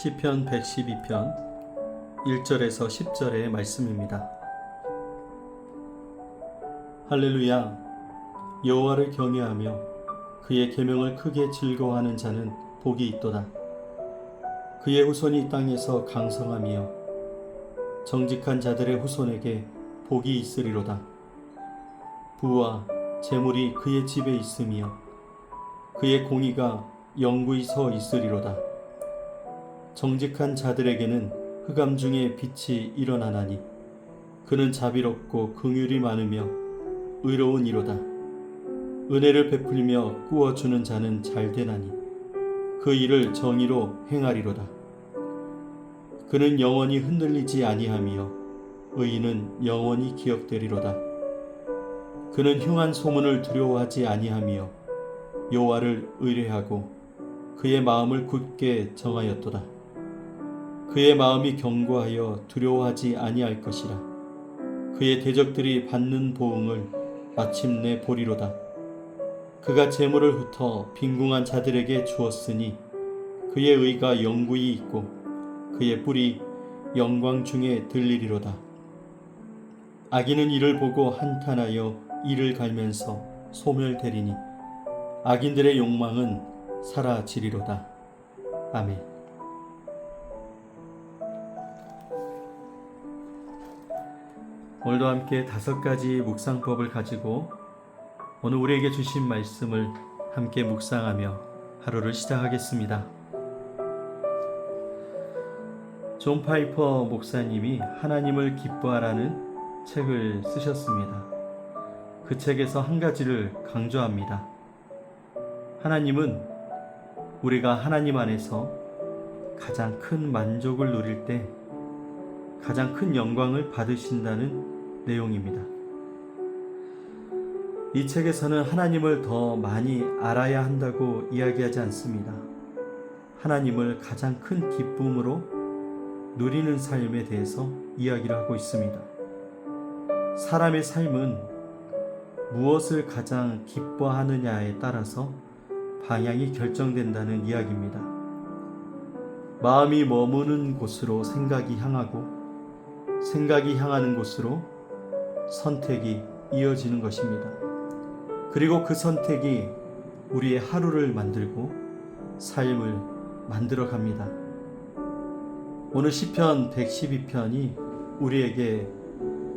시편 112편 1절에서 10절의 말씀입니다. 할렐루야. 여호와를 경외하며 그의 계명을 크게 즐거워하는 자는 복이 있도다. 그의 후손이 땅에서 강성하며 정직한 자들의 후손에게 복이 있으리로다. 부와 재물이 그의 집에 있으며 그의 공의가 영구히 서 있으리로다. 정직한 자들에게는 흑암 중에 빛이 일어나나니 그는 자비롭고 긍휼이 많으며 의로운 이로다. 은혜를 베풀며 꾸어주는 자는 잘되나니 그 일을 정의로 행하리로다. 그는 영원히 흔들리지 아니하며 의인은 영원히 기억되리로다. 그는 흉한 소문을 두려워하지 아니하며 여호와를 의뢰하고 그의 마음을 굳게 정하였도다. 그의 마음이 견고하여 두려워하지 아니할 것이라. 그의 대적들이 받는 보응을 마침내 보리로다. 그가 재물을 흩어 빈궁한 자들에게 주었으니 그의 의가 영구히 있고 그의 뿔이 영광 중에 들리리로다. 악인은 이를 보고 한탄하여 이를 갈면서 소멸되리니 악인들의 욕망은 사라지리로다. 아멘. 오늘도 함께 5가지 묵상법을 가지고 오늘 우리에게 주신 말씀을 함께 묵상하며 하루를 시작하겠습니다. 존 파이퍼 목사님이 하나님을 기뻐하라는 책을 쓰셨습니다. 그 책에서 한 가지를 강조합니다. 하나님은 우리가 하나님 안에서 가장 큰 만족을 누릴 때 가장 큰 영광을 받으신다는 내용입니다. 이 책에서는 하나님을 더 많이 알아야 한다고 이야기하지 않습니다. 하나님을 가장 큰 기쁨으로 누리는 삶에 대해서 이야기를 하고 있습니다. 사람의 삶은 무엇을 가장 기뻐하느냐에 따라서 방향이 결정된다는 이야기입니다. 마음이 머무는 곳으로 생각이 향하고 생각이 향하는 곳으로 선택이 이어지는 것입니다. 그리고 그 선택이 우리의 하루를 만들고 삶을 만들어 갑니다. 오늘 시편 112편이 우리에게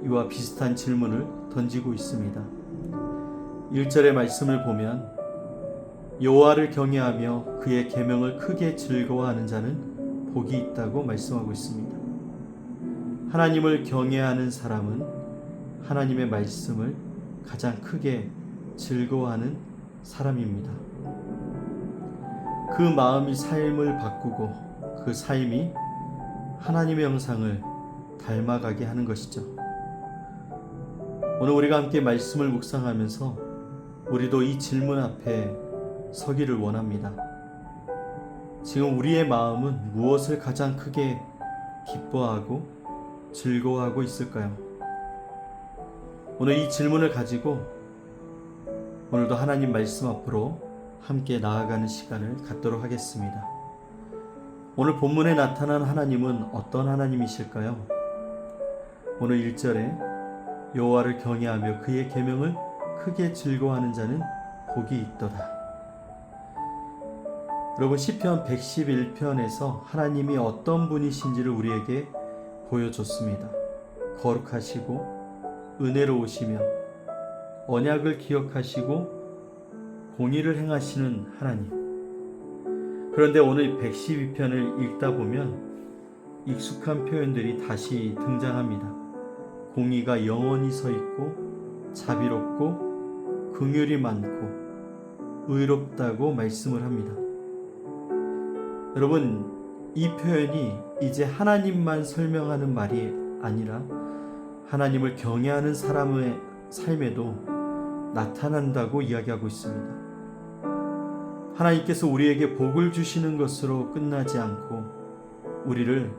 이와 비슷한 질문을 던지고 있습니다. 1절의 말씀을 보면 여호와를 경외하며 그의 계명을 크게 즐거워하는 자는 복이 있다고 말씀하고 있습니다. 하나님을 경외하는 사람은 하나님의 말씀을 가장 크게 즐거워하는 사람입니다. 그 마음이 삶을 바꾸고 그 삶이 하나님의 형상을 닮아가게 하는 것이죠. 오늘 우리가 함께 말씀을 묵상하면서 우리도 이 질문 앞에 서기를 원합니다. 지금 우리의 마음은 무엇을 가장 크게 기뻐하고 즐거워하고 있을까요? 오늘 이 질문을 가지고 오늘도 하나님 말씀 앞으로 함께 나아가는 시간을 갖도록 하겠습니다. 오늘 본문에 나타난 하나님은 어떤 하나님이실까요? 오늘 1절에 여호와를 경외하며 그의 계명을 크게 즐거워하는 자는 복이 있도다. 여러분, 시편 111편에서 하나님이 어떤 분이신지를 우리에게 보여줬습니다. 거룩하시고 은혜로우시며 언약을 기억하시고 공의를 행하시는 하나님. 그런데 오늘 112편을 읽다 보면 익숙한 표현들이 다시 등장합니다. 공의가 영원히 서 있고 자비롭고 긍휼이 많고 의롭다고 말씀을 합니다. 여러분, 이 표현이 이제 하나님만 설명하는 말이 아니라 하나님을 경외하는 사람의 삶에도 나타난다고 이야기하고 있습니다. 하나님께서 우리에게 복을 주시는 것으로 끝나지 않고 우리를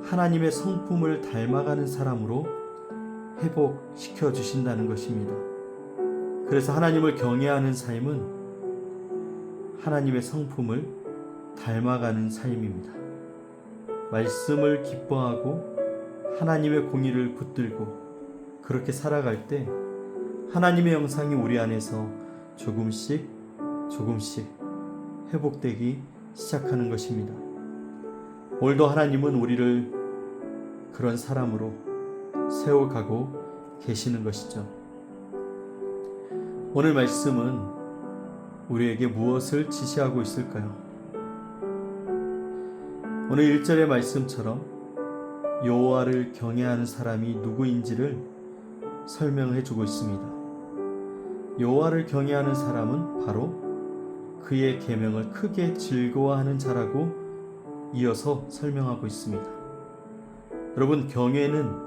하나님의 성품을 닮아가는 사람으로 회복시켜 주신다는 것입니다. 그래서 하나님을 경외하는 삶은 하나님의 성품을 닮아가는 삶입니다. 말씀을 기뻐하고 하나님의 공의를 붙들고 그렇게 살아갈 때 하나님의 영상이 우리 안에서 조금씩 회복되기 시작하는 것입니다. 오늘도 하나님은 우리를 그런 사람으로 세워가고 계시는 것이죠. 오늘 말씀은 우리에게 무엇을 지시하고 있을까요? 오늘 1절의 말씀처럼 여호와를 경외하는 사람이 누구인지를 설명해 주고 있습니다. 여호와를 경외하는 사람은 바로 그의 계명을 크게 즐거워하는 자라고 이어서 설명하고 있습니다. 여러분, 경외는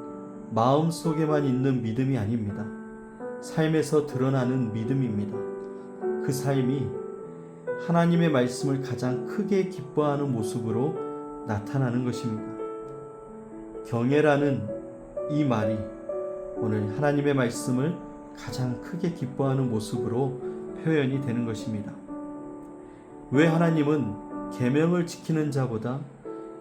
마음속에만 있는 믿음이 아닙니다. 삶에서 드러나는 믿음입니다. 그 삶이 하나님의 말씀을 가장 크게 기뻐하는 모습으로 나타나는 것입니다. 경외라는 이 말이 오늘 하나님의 말씀을 가장 크게 기뻐하는 모습으로 표현이 되는 것입니다. 왜 하나님은 계명을 지키는 자보다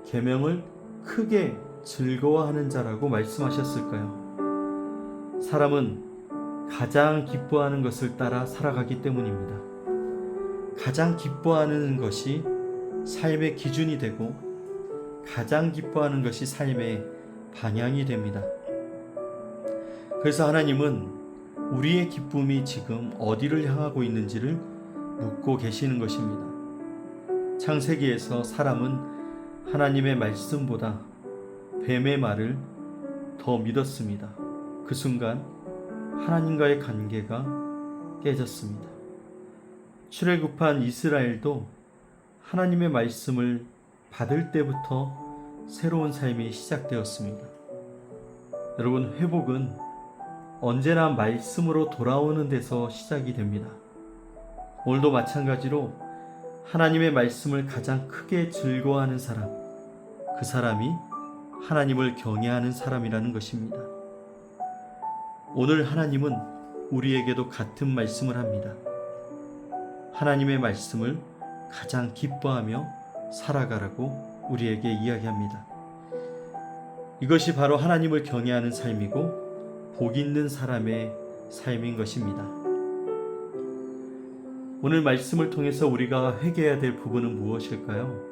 계명을 크게 즐거워하는 자라고 말씀하셨을까요? 사람은 가장 기뻐하는 것을 따라 살아가기 때문입니다. 가장 기뻐하는 것이 삶의 기준이 되고 가장 기뻐하는 것이 삶의 방향이 됩니다. 그래서 하나님은 우리의 기쁨이 지금 어디를 향하고 있는지를 묻고 계시는 것입니다. 창세기에서 사람은 하나님의 말씀보다 뱀의 말을 더 믿었습니다. 그 순간 하나님과의 관계가 깨졌습니다. 출애굽한 이스라엘도 하나님의 말씀을 받을 때부터 새로운 삶이 시작되었습니다. 여러분, 회복은 언제나 말씀으로 돌아오는 데서 시작이 됩니다. 오늘도 마찬가지로 하나님의 말씀을 가장 크게 즐거워하는 사람, 그 사람이 하나님을 경외하는 사람이라는 것입니다. 오늘 하나님은 우리에게도 같은 말씀을 합니다. 하나님의 말씀을 가장 기뻐하며 살아가라고 우리에게 이야기합니다. 이것이 바로 하나님을 경외하는 삶이고 복 있는 사람의 삶인 것입니다. 오늘 말씀을 통해서 우리가 회개해야 될 부분은 무엇일까요?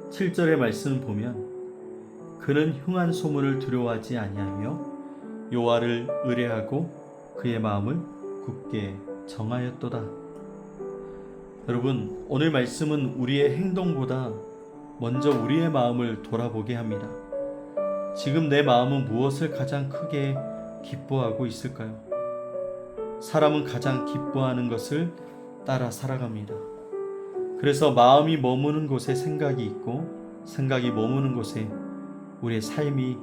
7절의 말씀을 보면 그는 흉한 소문을 두려워하지 아니하며 여호와를 의뢰하고 그의 마음을 굳게 정하였도다. 여러분, 오늘 말씀은 우리의 행동보다 먼저 우리의 마음을 돌아보게 합니다. 지금 내 마음은 무엇을 가장 크게 기뻐하고 있을까요? 사람은 가장 기뻐하는 것을 따라 살아갑니다. 그래서 마음이 머무는 곳에 생각이 있고 생각이 머무는 곳에 우리의 삶이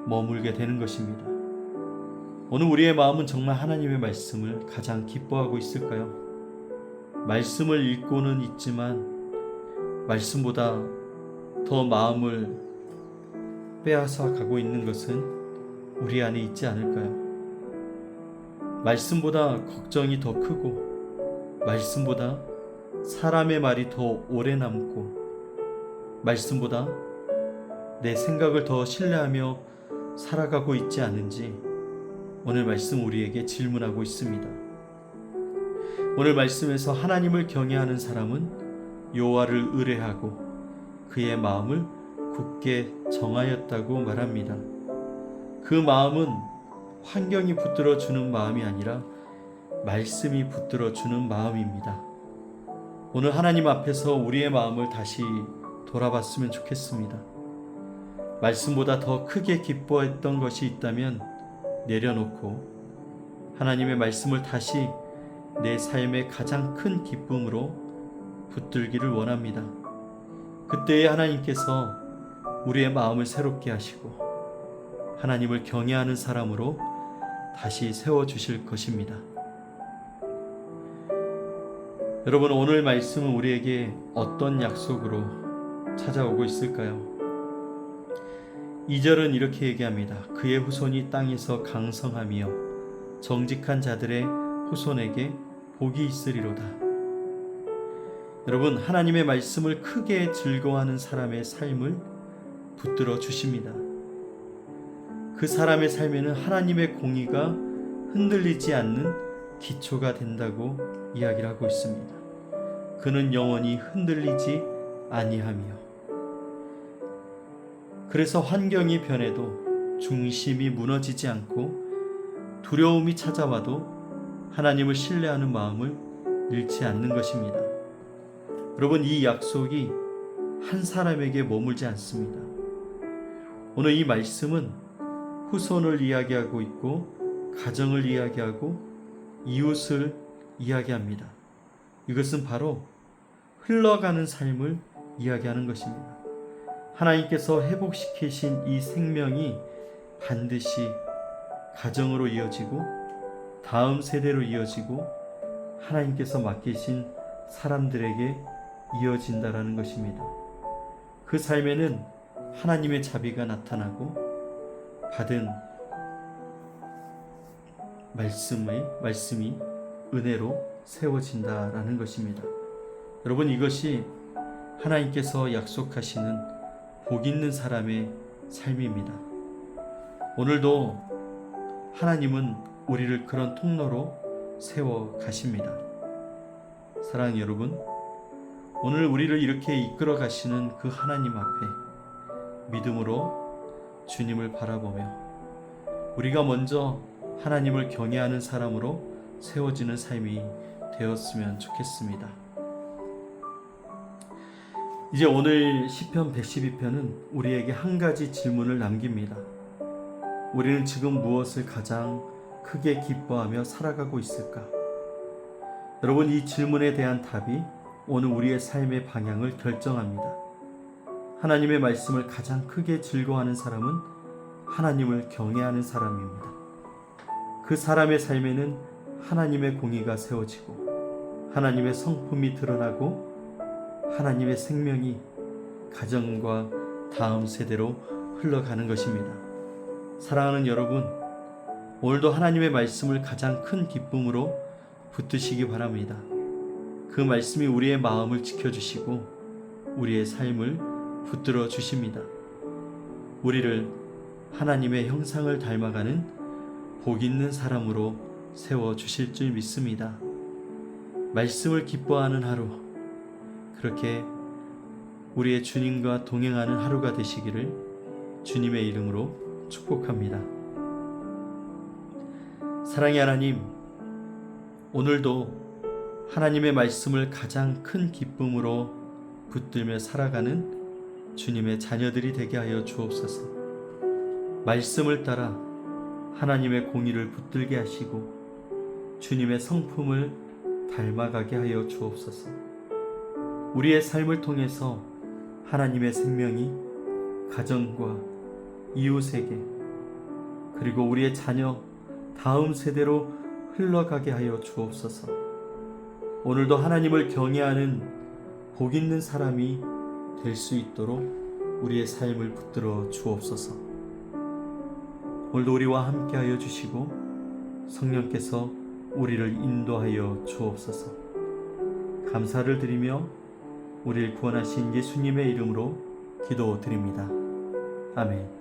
머물게 되는 것입니다. 오늘 우리의 마음은 정말 하나님의 말씀을 가장 기뻐하고 있을까요? 말씀을 읽고는 있지만 말씀보다 더 마음을 빼앗아 가고 있는 것은 우리 안에 있지 않을까요? 말씀보다 걱정이 더 크고 말씀보다 사람의 말이 더 오래 남고 말씀보다 내 생각을 더 신뢰하며 살아가고 있지 않은지 오늘 말씀 우리에게 질문하고 있습니다. 오늘 말씀에서 하나님을 경외하는 사람은 여호와를 의뢰하고 그의 마음을 굳게 정하였다고 말합니다. 그 마음은 환경이 붙들어 주는 마음이 아니라 말씀이 붙들어 주는 마음입니다. 오늘 하나님 앞에서 우리의 마음을 다시 돌아봤으면 좋겠습니다. 말씀보다 더 크게 기뻐했던 것이 있다면 내려놓고 하나님의 말씀을 다시 내 삶의 가장 큰 기쁨으로 붙들기를 원합니다. 그때에 하나님께서 우리의 마음을 새롭게 하시고 하나님을 경외하는 사람으로 다시 세워주실 것입니다. 여러분, 오늘 말씀은 우리에게 어떤 약속으로 찾아오고 있을까요? 2절은 이렇게 얘기합니다. 그의 후손이 땅에서 강성하며 정직한 자들의 후손에게 복이 있으리로다. 여러분, 하나님의 말씀을 크게 즐거워하는 사람의 삶을 붙들어 주십니다. 그 사람의 삶에는 하나님의 공의가 흔들리지 않는 기초가 된다고 이야기를 하고 있습니다. 그는 영원히 흔들리지 아니하며, 그래서 환경이 변해도 중심이 무너지지 않고 두려움이 찾아와도 하나님을 신뢰하는 마음을 잃지 않는 것입니다. 여러분, 이 약속이 한 사람에게 머물지 않습니다. 오늘 이 말씀은 후손을 이야기하고 있고 가정을 이야기하고 이웃을 이야기합니다. 이것은 바로 흘러가는 삶을 이야기하는 것입니다. 하나님께서 회복시키신 이 생명이 반드시 가정으로 이어지고 다음 세대로 이어지고 하나님께서 맡기신 사람들에게 이어진다라는 것입니다. 그 삶에는 하나님의 자비가 나타나고 받은 말씀이 은혜로 세워진다라는 것입니다. 여러분, 이것이 하나님께서 약속하시는 복 있는 사람의 삶입니다. 오늘도 하나님은 우리를 그런 통로로 세워 가십니다. 사랑하는 여러분, 오늘 우리를 이렇게 이끌어 가시는 그 하나님 앞에 믿음으로 주님을 바라보며 우리가 먼저 하나님을 경외하는 사람으로 세워지는 삶이 되었으면 좋겠습니다. 이제 오늘 시편 112편은 우리에게 한 가지 질문을 남깁니다. 우리는 지금 무엇을 가장 크게 기뻐하며 살아가고 있을까? 여러분, 이 질문에 대한 답이 오늘 우리의 삶의 방향을 결정합니다. 하나님의 말씀을 가장 크게 즐거워하는 사람은 하나님을 경외하는 사람입니다. 그 사람의 삶에는 하나님의 공의가 세워지고 하나님의 성품이 드러나고 하나님의 생명이 가정과 다음 세대로 흘러가는 것입니다. 사랑하는 여러분, 오늘도 하나님의 말씀을 가장 큰 기쁨으로 붙드시기 바랍니다. 그 말씀이 우리의 마음을 지켜주시고 우리의 삶을 붙들어 주십니다. 우리를 하나님의 형상을 닮아가는 복 있는 사람으로 세워 주실 줄 믿습니다. 말씀을 기뻐하는 하루, 그렇게 우리의 주님과 동행하는 하루가 되시기를 주님의 이름으로 축복합니다. 사랑의 하나님, 오늘도 하나님의 말씀을 가장 큰 기쁨으로 붙들며 살아가는 주님의 자녀들이 되게 하여 주옵소서. 말씀을 따라 하나님의 공의를 붙들게 하시고 주님의 성품을 닮아가게 하여 주옵소서. 우리의 삶을 통해서 하나님의 생명이 가정과 이웃에게 그리고 우리의 자녀 다음 세대로 흘러가게 하여 주옵소서. 오늘도 하나님을 경외하는 복 있는 사람이 될 수 있도록 우리의 삶을 붙들어 주옵소서. 오늘도 우리와 함께 하여 주시고 성령께서 우리를 인도하여 주옵소서. 감사를 드리며 우리를 구원하신 예수님의 이름으로 기도드립니다. 아멘.